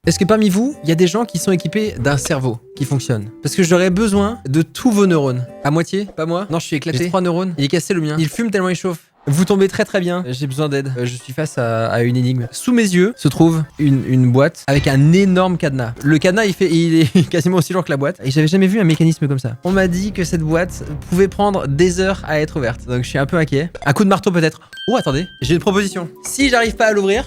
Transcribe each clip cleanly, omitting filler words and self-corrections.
Est-ce que parmi vous, il y a des gens qui sont équipés d'un cerveau qui fonctionne? Parce que j'aurais besoin de tous vos neurones. À moitié? Pas moi? Non, je suis éclaté. J'ai 3 neurones. Il est cassé le mien. Il fume tellement il chauffe. Vous tombez très très bien, j'ai besoin d'aide. Je suis face à une énigme. Sous mes yeux se trouve une boîte avec un énorme cadenas. Le cadenas il est quasiment aussi lourd que la boîte. Et j'avais jamais vu un mécanisme comme ça. On m'a dit que cette boîte pouvait prendre des heures à être ouverte. Donc je suis un peu inquiet. Un coup de marteau peut-être. Oh attendez, j'ai une proposition. Si j'arrive pas à l'ouvrir,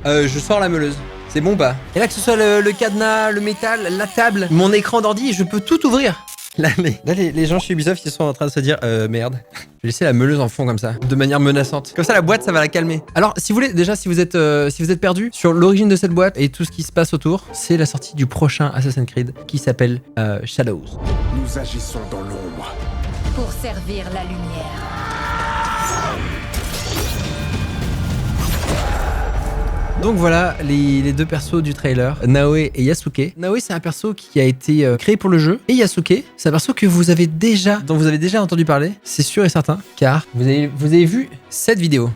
je sors la meuleuse. C'est bon ou pas? Et là que ce soit le cadenas, le métal, la table, mon écran d'ordi, je peux tout ouvrir. Là, les gens chez Ubisoft, ils sont en train de se dire merde, je vais laisser la meuleuse en fond comme ça, de manière menaçante. Comme ça, la boîte, ça va la calmer. Alors, si vous voulez, déjà, si vous êtes perdu sur l'origine de cette boîte et tout ce qui se passe autour, c'est la sortie du prochain Assassin's Creed qui s'appelle Shadows. Nous agissons dans l'ombre. Pour servir la lumière. Donc voilà les deux persos du trailer, Naoe et Yasuke. Naoe c'est un perso qui a été créé pour le jeu et Yasuke c'est un perso que dont vous avez déjà entendu parler, c'est sûr et certain, car vous avez vu cette vidéo.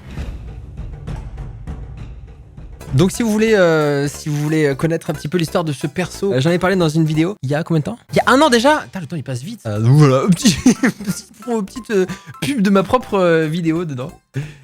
Donc si vous voulez connaître un petit peu l'histoire de ce perso, j'en ai parlé dans une vidéo il y a combien de temps? Il y a 1 an déjà. Putain, le temps il passe vite. Donc voilà, petite pub de ma propre vidéo dedans.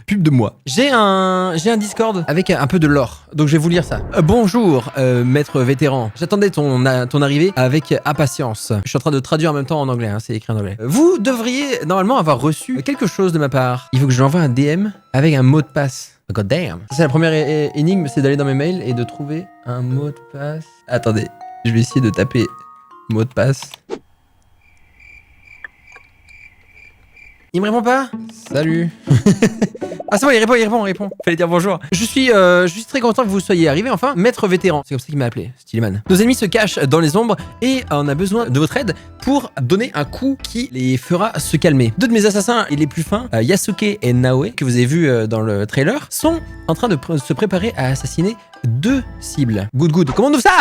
Pub de moi. J'ai un Discord avec un peu de lore, donc je vais vous lire ça. Bonjour, maître vétéran. J'attendais ton arrivée avec impatience. Je suis en train de traduire en même temps en anglais, hein, c'est écrit en anglais. Vous devriez normalement avoir reçu quelque chose de ma part. Il faut que je lui envoie un DM avec un mot de passe. God damn. C'est la première énigme, c'est d'aller dans mes mails et de trouver un mot de passe. Attendez, je vais essayer de taper mot de passe. Il me répond pas? Salut. Ah c'est bon, il répond. Fallait dire bonjour. Je suis très content que vous soyez arrivé enfin, maître vétéran. C'est comme ça qu'il m'a appelé, Styleman. Nos ennemis se cachent dans les ombres et on a besoin de votre aide pour donner un coup qui les fera se calmer. 2 de mes assassins les plus fins, Yasuke et Naoe, que vous avez vu dans le trailer, sont en train de se préparer à assassiner 2 cibles. Good. Comment on ouvre ça?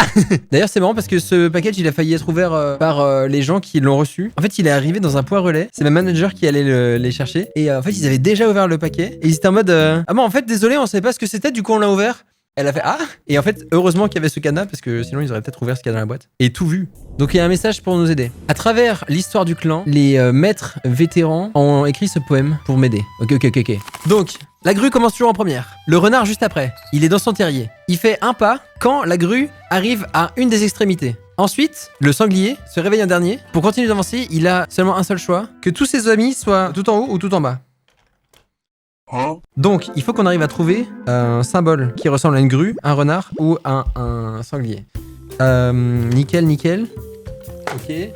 D'ailleurs c'est marrant parce que ce package il a failli être ouvert par les gens qui l'ont reçu. En fait il est arrivé dans un point relais. C'est ma manager qui allait les chercher. Et en fait ils avaient déjà ouvert le paquet. Et ils étaient en mode ah bon en fait désolé on savait pas ce que c'était, du coup on l'a ouvert. Elle a fait ah. Et en fait heureusement qu'il y avait ce cadenas parce que sinon ils auraient peut-être ouvert ce qu'il y a dans la boîte et tout vu. Donc il y a un message pour nous aider. À travers l'histoire du clan, les maîtres vétérans ont écrit ce poème pour m'aider. Ok. Donc la grue commence toujours en première. Le renard juste après. Il est dans son terrier. Il fait un pas quand la grue arrive à une des extrémités. Ensuite, le sanglier se réveille en dernier. Pour continuer d'avancer, il a seulement un seul choix. Que tous ses amis soient tout en haut ou tout en bas. Donc, il faut qu'on arrive à trouver un symbole qui ressemble à une grue, un renard ou un sanglier. Nickel. Ok. Je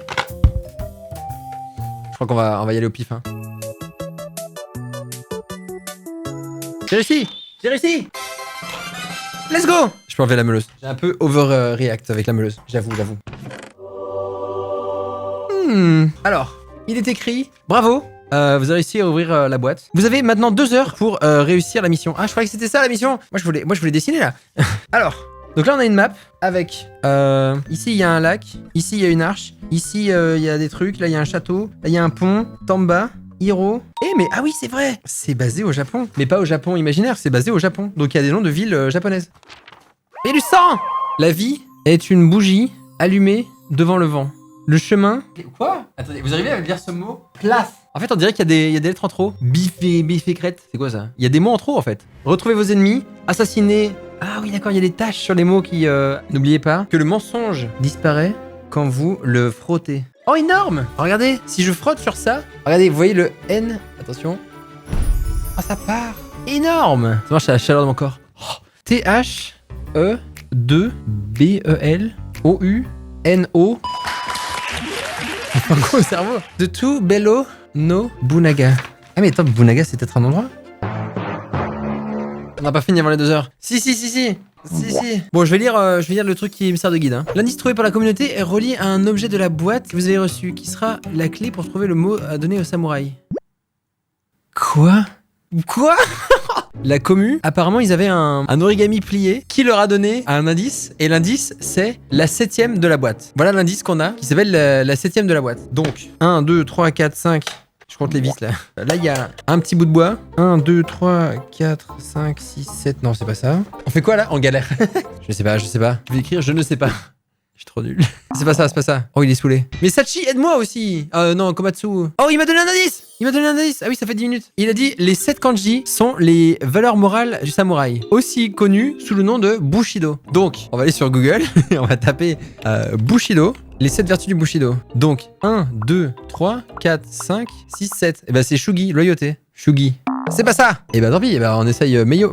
crois qu'on va y aller au pif. Hein. J'ai réussi. Let's go. Je peux enlever la meuleuse. J'ai un peu overreact avec la meuleuse, j'avoue. Alors, il est écrit, bravo, vous avez réussi à ouvrir la boîte. Vous avez maintenant 2 heures pour réussir la mission. Ah, je croyais que c'était ça la mission. Moi je voulais dessiner là. Alors, donc là on a une map avec, ici il y a un lac, ici il y a une arche, ici il y a des trucs, là il y a un château, là il y a un pont, Tamba, Hiro. Mais ah oui c'est vrai, c'est basé au Japon. Mais pas au Japon imaginaire, c'est basé au Japon. Donc il y a des noms de villes japonaises. Et du sang. La vie est une bougie allumée devant le vent. Le chemin... Quoi? Attendez, vous arrivez à lire ce mot? Place. En fait, on dirait qu'il y a des lettres en trop. Biffé crête. C'est quoi ça? Il y a des mots en trop, en fait. Retrouvez vos ennemis. Assassinez... Ah oui, d'accord, il y a des taches sur les mots qui... N'oubliez pas que le mensonge disparaît quand vous le frottez. Oh, énorme! Regardez, si je frotte sur ça... Regardez, vous voyez le N... Attention. Oh, ça part. Énorme! Ça marche à la chaleur de mon corps. Oh. T-H-E-2-B-E-L-O-U-N-O... Un gros cerveau. De tout bello no Bunaga. Ah mais attends, Bunaga c'est peut-être un endroit? On n'a pas fini avant les 2 heures. Si. Bon, je vais lire le truc qui me sert de guide. Hein. L'indice trouvé par la communauté est relié à un objet de la boîte que vous avez reçu, qui sera la clé pour trouver le mot à donner au samouraï. Quoi? La commu, apparemment ils avaient un origami plié qui leur a donné un indice, et l'indice c'est la 7ème de la boîte. Voilà l'indice qu'on a qui s'appelle la 7ème de la boîte. Donc 1, 2, 3, 4, 5, Je compte les vis là. Là, il y a un petit bout de bois. 1, 2, 3, 4, 5, 6, 7. Non, c'est pas ça. On fait quoi là? En galère. Je sais pas. Je vais écrire je ne sais pas. Je suis trop nul. C'est pas ça. Oh, il est saoulé. Mais Sachi, aide-moi aussi. Non, Komatsu. Oh, il m'a donné un indice. Ah oui, ça fait 10 minutes. Il a dit les 7 kanji sont les valeurs morales du samouraï, aussi connues sous le nom de Bushido. Donc, on va aller sur Google et on va taper Bushido. Les 7 vertus du Bushido. Donc, 1, 2, 3, 4, 5, 6, 7. Et bah, c'est Shugi, loyauté. Shugi. C'est pas ça. Et bah, tant pis. On essaye mayo.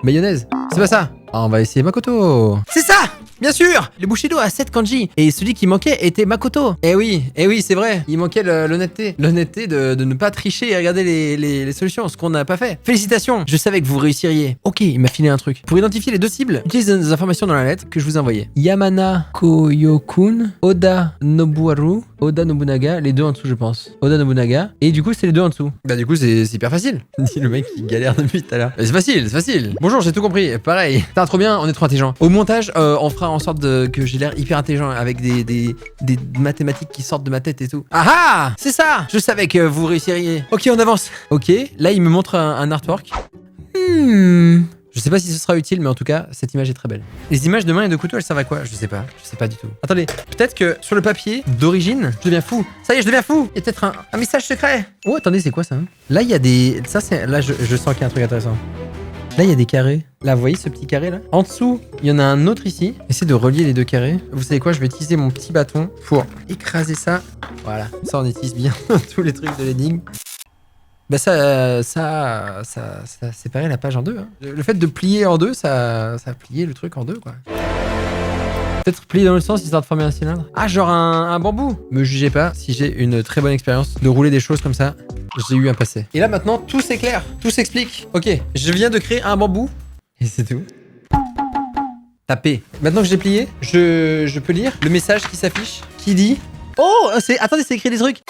Mayonnaise. C'est pas ça. On va essayer Makoto. C'est ça. Bien sûr. Le Bushido a 7 kanji. Et celui qui manquait était Makoto. Eh oui, c'est vrai. Il manquait l'honnêteté. L'honnêteté de ne pas tricher et regarder les solutions, ce qu'on n'a pas fait. Félicitations. Je savais que vous réussiriez. Ok, il m'a filé un truc. Pour identifier les deux cibles, utilisez des informations dans la lettre que je vous ai envoyée. Yamana Koyokun, Oda Nobuharu, Oda Nobunaga, les deux en dessous je pense. Oda Nobunaga. Et du coup c'est les deux en dessous. Bah du coup c'est hyper facile. Dit le mec qui galère depuis tout à l'heure. C'est facile. Bonjour, j'ai tout compris. Pareil. Putain, trop bien, on est trop intelligent. Au montage, on fera en sorte que j'ai l'air hyper intelligent avec des mathématiques qui sortent de ma tête et tout. Ah ah, c'est ça. Je savais que vous réussiriez. Ok, on avance. Ok, là il me montre un artwork. Je sais pas si ce sera utile, mais en tout cas, cette image est très belle. Les images de main et de couteau, elles servent à quoi? Je sais pas du tout. Attendez, peut-être que sur le papier d'origine, je deviens fou. Ça y est, je deviens fou. Il y a peut-être un message secret. Oh, attendez, c'est quoi ça? Là, il y a des... Ça, c'est... Là, je sens qu'il y a un truc intéressant. Là, il y a des carrés. Là, vous voyez ce petit carré là? En dessous, il y en a un autre ici. Essayez de relier les deux carrés. Vous savez quoi? Je vais utiliser mon petit bâton pour écraser ça. Voilà. Ça, on utilise bien tous les trucs de l'énigme. Bah ça séparait la page en deux. Hein. Le fait de plier en deux, ça a plié le truc en deux, quoi. Peut-être plier dans le sens histoire de former un cylindre. Ah, genre un bambou. Me jugez pas si j'ai une très bonne expérience de rouler des choses comme ça. J'ai eu un passé. Et là maintenant, tout s'éclaire, tout s'explique. Ok, je viens de créer un bambou. Et c'est tout. Taper. Maintenant que j'ai plié, je peux lire le message qui s'affiche, qui dit... Oh, attendez, c'est écrit des trucs.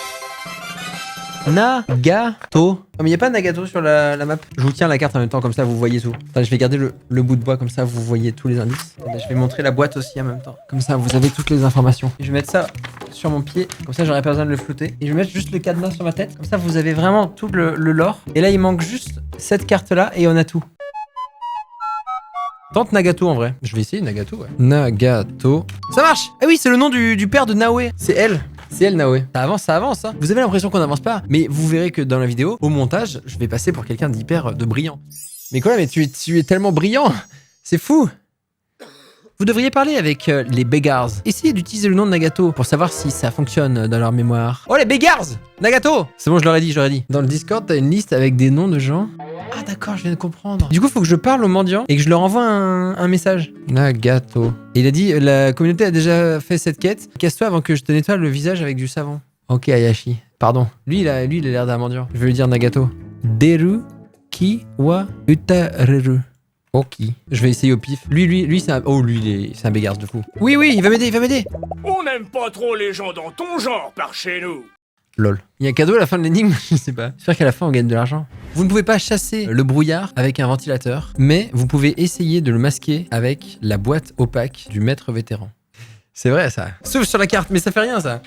Nagato. Oh, mais il n'y a pas Nagato sur la map. Je vous tiens la carte en même temps, comme ça vous voyez tout. Attends, je vais garder le bout de bois, comme ça vous voyez tous les indices. Attendez, je vais montrer la boîte aussi en même temps. Comme ça vous avez toutes les informations. Et je vais mettre ça sur mon pied, comme ça j'aurai pas besoin de le flouter. Et je vais mettre juste le cadenas sur ma tête, comme ça vous avez vraiment tout le lore. Et là il manque juste cette carte là et on a tout. Tente Nagato en vrai. Je vais essayer Nagato, ouais. Nagato. Ça marche. Ah oui, c'est le nom du père de Naoe. C'est elle. C'est elle, Naoe. Ça avance, hein. Vous avez l'impression qu'on n'avance pas, mais vous verrez que dans la vidéo, au montage, je vais passer pour quelqu'un d'hyper brillant. Mais quoi, mais tu es tellement brillant. C'est fou. Vous devriez parler avec les Beggars. Essayez d'utiliser le nom de Nagato pour savoir si ça fonctionne dans leur mémoire. Oh, les Beggars! Nagato! C'est bon, je l'aurais dit. Dans le Discord, t'as une liste avec des noms de gens. Ah d'accord, je viens de comprendre. Du coup, il faut que je parle aux mendiants et que je leur envoie un message. Nagato. Et il a dit, la communauté a déjà fait cette quête. Casse-toi avant que je te nettoie le visage avec du savon. Ok, Ayashi. Pardon. Lui, il a l'air d'un mendiant. Je vais lui dire Nagato. Deru ki wa utareru. Ok. Je vais essayer au pif. Lui, c'est un... Oh, lui, c'est un Beggars de fou. Oui, il va m'aider. On n'aime pas trop les gens dans ton genre par chez nous. Lol. Il y a un cadeau à la fin de l'énigme, je sais pas. J'espère qu'à la fin on gagne de l'argent. Vous ne pouvez pas chasser le brouillard avec un ventilateur, mais vous pouvez essayer de le masquer avec la boîte opaque du maître vétéran. C'est vrai ça. Sauf sur la carte, mais ça fait rien ça.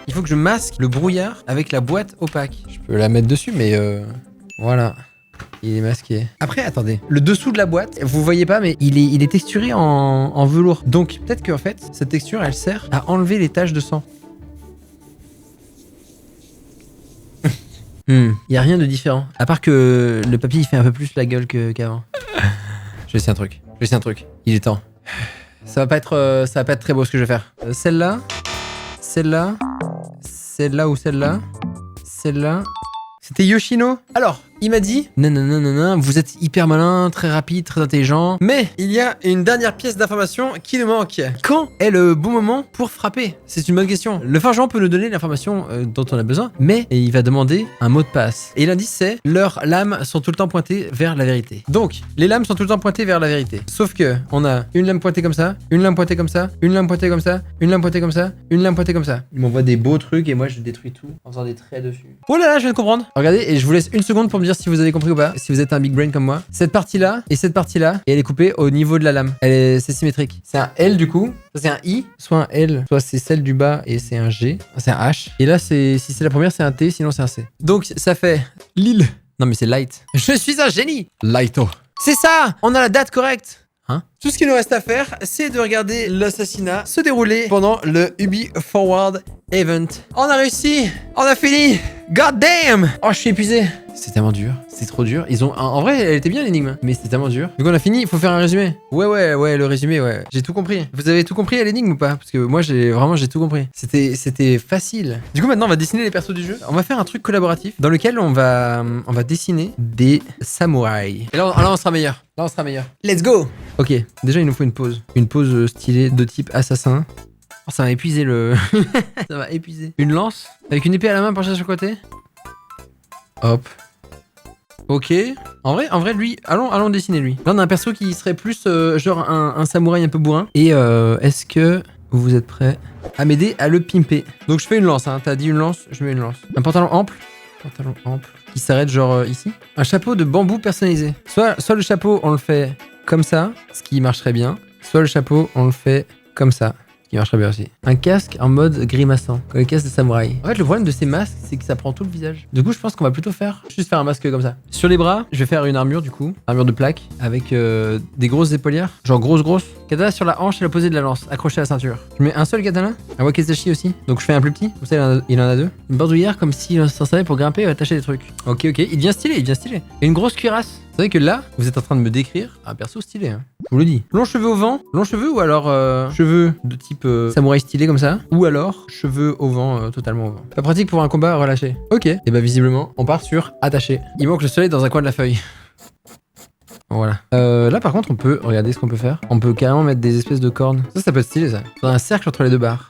Il faut que je masque le brouillard avec la boîte opaque. Je peux la mettre dessus, mais voilà. Il est masqué. Après, attendez. Le dessous de la boîte, vous voyez pas, mais il est texturé en velours. Donc, peut-être qu'en fait, cette texture, elle sert à enlever les taches de sang. Il y a rien de différent. À part que le papier, il fait un peu plus la gueule qu'avant. Je vais essayer un truc. Il est temps. Ça va pas être très beau ce que je vais faire. Celle-là. Celle-là ou celle-là. Celle-là. C'était Yoshino. Alors, il m'a dit non, vous êtes hyper malin, très rapide, très intelligent. Mais il y a une dernière pièce d'information qui nous manque. Quand est le bon moment pour frapper? C'est une bonne question. Le forgeron peut nous donner l'information dont on a besoin, mais il va demander un mot de passe. Et l'indice c'est leurs lames sont tout le temps pointées vers la vérité. Donc, les lames sont tout le temps pointées vers la vérité. Sauf que on a une lame pointée comme ça, une lame pointée comme ça, une lame pointée comme ça, une lame pointée comme ça, une lame pointée comme ça. Il m'envoie des beaux trucs et moi je détruis tout en faisant des traits dessus. Oh là là, je viens de comprendre. Regardez, et je vous laisse une seconde pour me dire dire si vous avez compris ou pas, si vous êtes un big brain comme moi. Cette partie-là et cette partie-là, et elle est coupée au niveau de la lame. C'est symétrique. C'est un L du coup, ça c'est un I, soit un L, soit c'est celle du bas et c'est un G, c'est un H. Et là, si c'est la première, c'est un T, sinon c'est un C. Donc ça fait Lille. Non mais c'est light. Je suis un génie. Lighto. C'est ça. On a la date correcte. Hein? Tout ce qu'il nous reste à faire, c'est de regarder l'assassinat se dérouler pendant le Ubi Forward Event. On a réussi. On a fini. God damn. Oh, je suis épuisé. C'est tellement dur. C'est trop dur. Ils ont... En vrai, elle était bien l'énigme, mais c'était tellement dur. Donc on a fini, il faut faire un résumé. Ouais, le résumé, ouais. J'ai tout compris. Vous avez tout compris à l'énigme ou pas? Parce que moi, j'ai tout compris. C'était facile. Du coup, maintenant, on va dessiner les persos du jeu. On va faire un truc collaboratif dans lequel on va dessiner des samouraïs. Et là, on sera meilleur. Là, on sera meilleur. Let's go. Ok, déjà, il nous faut une pause. Une pause stylée de type assassin. Oh, ça va épuiser le... ça va épuiser. Une lance avec une épée à la main penchée sur le côté. Hop. Ok. En vrai, lui, allons dessiner lui. Là, on a un perso qui serait plus genre un samouraï un peu bourrin. Et est-ce que vous êtes prêts à m'aider à le pimper? Donc, je fais une lance. Hein. T'as dit une lance, je mets une lance. Un pantalon ample. Qui s'arrête genre ici. Un chapeau de bambou personnalisé. Soit le chapeau, on le fait comme ça, ce qui marcherait bien. Soit le chapeau, on le fait comme ça. Qui marcherait bien aussi. Un casque en mode grimaçant, comme les casques de samouraï. En fait, le problème de ces masques, c'est que ça prend tout le visage. Du coup, je pense qu'on va plutôt juste faire un masque comme ça. Sur les bras, je vais faire une armure du coup, armure de plaque, avec des grosses épaulières, genre grosse. Katana sur la hanche et l'opposé de la lance, accroché à la ceinture. Je mets un seul katana, un wakizashi aussi, donc je fais un plus petit, comme ça il en a deux. Une bordouillère comme s'il s'en servait pour grimper et attacher des trucs. Ok, il devient stylé, Et une grosse cuirasse. Vous savez que là, vous êtes en train de me décrire un perso stylé, hein. Je vous le dis. Long cheveux au vent, long cheveux ou alors cheveux de type samouraï stylé comme ça, ou alors cheveux au vent, totalement au vent. Pas pratique pour un combat relâché. Ok, et bah visiblement, on part sur attaché. Il manque le soleil dans un coin de la feuille. Voilà. Là par contre, on peut regarder ce qu'on peut faire. On peut carrément mettre des espèces de cornes. Ça peut être stylé ça. Dans un cercle entre les deux barres.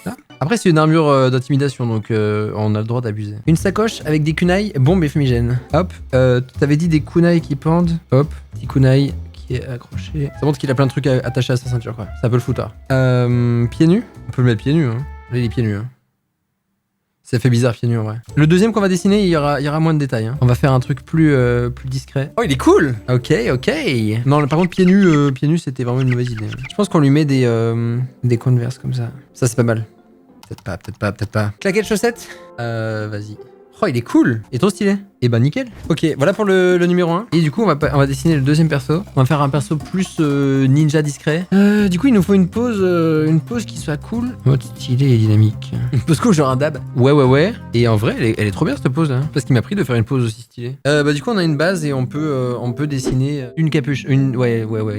Là. Après, c'est une armure d'intimidation, donc on a le droit d'abuser. Une sacoche avec des kunai, bombes et fumigènes. Hop. T'avais dit des kunai qui pendent. Hop. Petit kunai qui est accroché. Ça montre qu'il a plein de trucs attachés à sa ceinture, quoi. C'est un peu le foutoir. Pieds nus. On peut le mettre pieds nus, hein. Là, il est pieds nus, hein. Ça fait bizarre pieds nus en vrai. Le deuxième qu'on va dessiner, il y aura moins de détails. Hein. On va faire un truc plus discret. Oh, il est cool. Ok. Non, par contre, pieds nus, c'était vraiment une mauvaise idée. Je pense qu'on lui met des Converse comme ça. Ça, c'est pas mal. Peut-être pas. Claquettes chaussettes. Vas-y. Oh, il est cool. Il est trop stylé. Et bah nickel. Ok, voilà pour le numéro 1. Et du coup, on va dessiner le deuxième perso. On va faire un perso plus ninja discret. Du coup, il nous faut une pose qui soit cool. Mode stylé et dynamique. Une pose cool, genre un dab. Ouais. Et en vrai, elle est trop bien cette pose là. Parce qu'il m'a pris de faire une pose aussi stylée. Du coup, on a une base et on peut dessiner une capuche. Une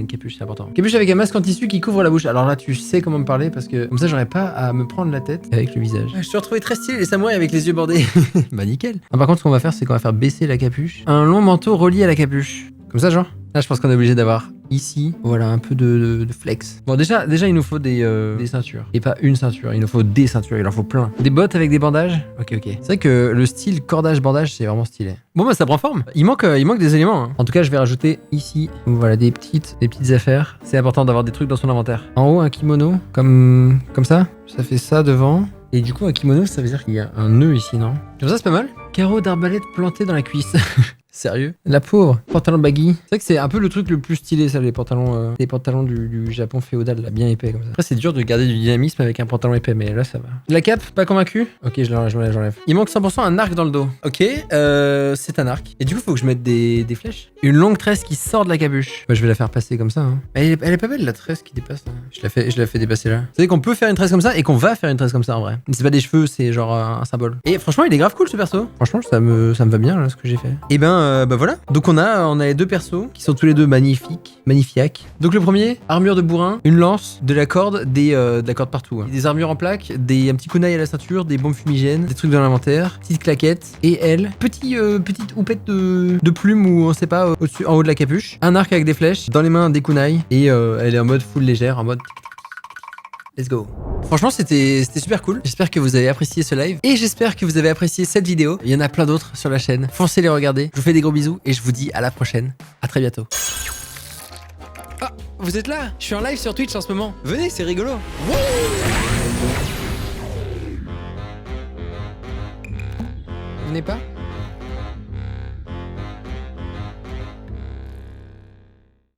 capuche, c'est important. Capuche avec un masque en tissu qui couvre la bouche. Alors là, tu sais comment me parler parce que comme ça, j'aurais pas à me prendre la tête avec le visage. Je suis retrouvé très stylé, les samouraïs avec les yeux bordés. Bah nickel. Par contre, ce qu'on va faire, c'est qu'on va faire baisser la capuche. Un long manteau relié à la capuche. Comme ça, genre. Là, je pense qu'on est obligé d'avoir ici, voilà, un peu de flex. Bon, déjà, il nous faut des ceintures. Et pas une ceinture, il nous faut des ceintures, il en faut plein. Des bottes avec des bandages. Ok. C'est vrai que le style cordage-bandage, c'est vraiment stylé. Bon, bah, ça prend forme. Il manque des éléments. Hein. En tout cas, je vais rajouter ici, voilà, des petites affaires. C'est important d'avoir des trucs dans son inventaire. En haut, un kimono, comme ça. Ça fait ça devant. Et du coup, un kimono, ça veut dire qu'il y a un nœud ici, non? Comme ça, c'est pas mal. Carreau d'arbalète planté dans la cuisse. Sérieux? La pauvre. Pantalon baggy. C'est vrai que c'est un peu le truc le plus stylé, ça, les pantalons du Japon féodal, là, bien épais comme ça. Après, c'est dur de garder du dynamisme avec un pantalon épais, mais là, ça va. La cape, pas convaincu? Ok, j'enlève. Il manque 100% un arc dans le dos. Ok, c'est un arc. Et du coup, faut que je mette des flèches. Une longue tresse qui sort de la capuche. Bah, je vais la faire passer comme ça. Hein. Elle est pas belle, la tresse qui dépasse. Là. Je la fais dépasser là. Vous savez qu'on peut faire une tresse comme ça et qu'on va faire une tresse comme ça en vrai. C'est pas des cheveux, c'est genre un symbole. Et franchement, il est grave cool ce perso. Franchement, ça me va bien là, ce que j'ai fait. Et bah voilà. Donc on a les deux persos qui sont tous les deux magnifiques. Donc le premier, armure de bourrin, une lance, de la corde, de la corde partout. Hein. Des armures en plaque, un petit kunai à la ceinture, des bombes fumigènes, des trucs dans l'inventaire, petite claquette. Et elle, petite houppette de plumes ou on sait pas, au-dessus, en haut de la capuche. Un arc avec des flèches, dans les mains des kunai. Et elle est en mode full légère, en mode... Let's go. Franchement, c'était super cool. J'espère que vous avez apprécié ce live et j'espère que vous avez apprécié cette vidéo. Il y en a plein d'autres sur la chaîne. Foncez les regarder. Je vous fais des gros bisous et je vous dis à la prochaine. À très bientôt. Ah, vous êtes là? Je suis en live sur Twitch en ce moment. Venez, c'est rigolo. Wouh! Vous venez pas?